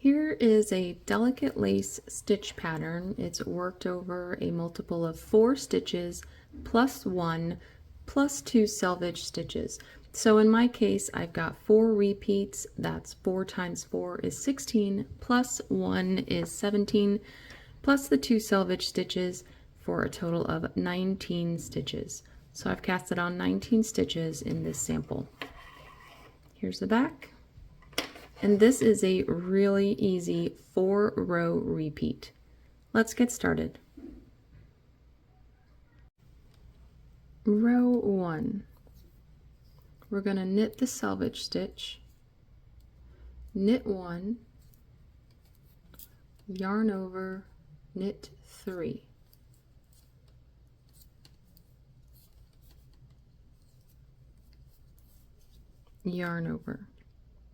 Here is a delicate lace stitch pattern. It's worked over a multiple of 4 stitches plus 1 plus 2 selvage stitches. So in my case, I've got 4 repeats. That's 4 times 4 is 16, plus 1 is 17, plus the 2 selvage stitches for a total of 19 stitches. So I've casted on 19 stitches in this sample. Here's the back. And this is a really easy 4-row repeat. Let's get started. Row 1. We're going to knit the selvage stitch, knit 1, yarn over, knit 3. Yarn over,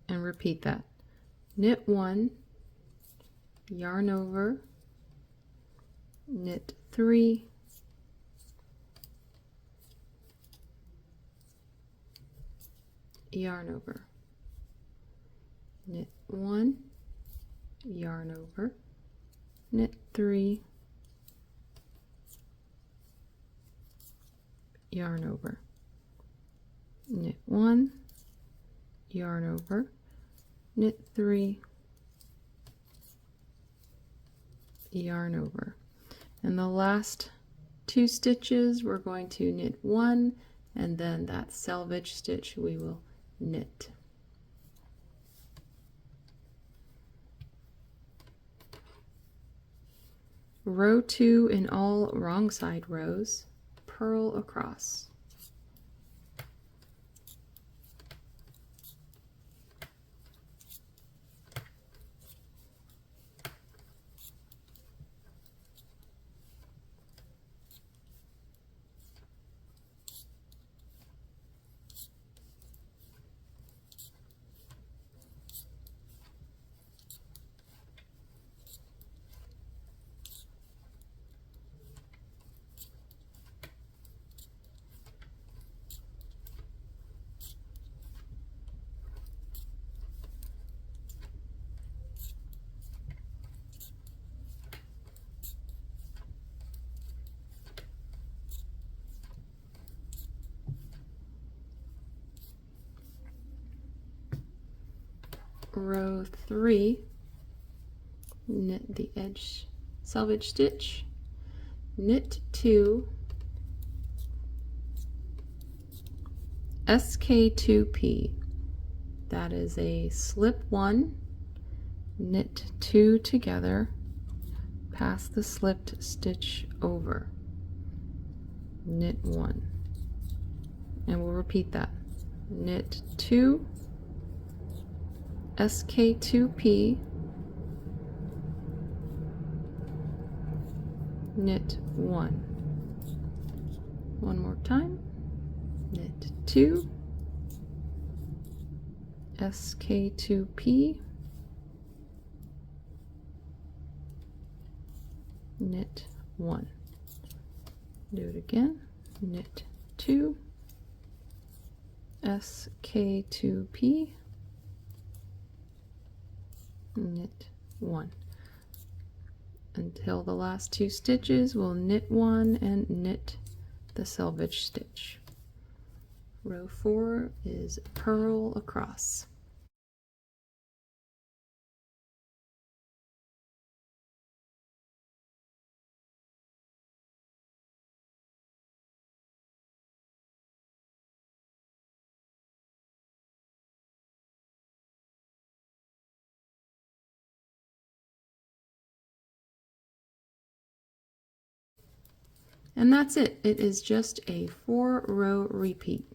and repeat that. Knit 1, yarn over, knit 3, yarn over, knit 1, yarn over, knit 3, yarn over, knit 1, yarn over, knit 3, yarn over. And the last 2 stitches we're going to knit 1, and then that selvage stitch we will knit. Row 2 in all wrong side rows, purl across. Row 3, knit the edge selvage stitch, knit 2, SK2P. That is a slip 1, knit 2 together, pass the slipped stitch over, knit 1, and we'll repeat that. Knit 2, SK2P, knit 1. One more time. Knit 2, SK2P, knit 1. Do it again. Knit 2, SK2P, knit 1. Until the last 2 stitches, we'll knit 1 and knit the selvage stitch. Row 4 is purl across. And that's it. It is just a 4-row repeat.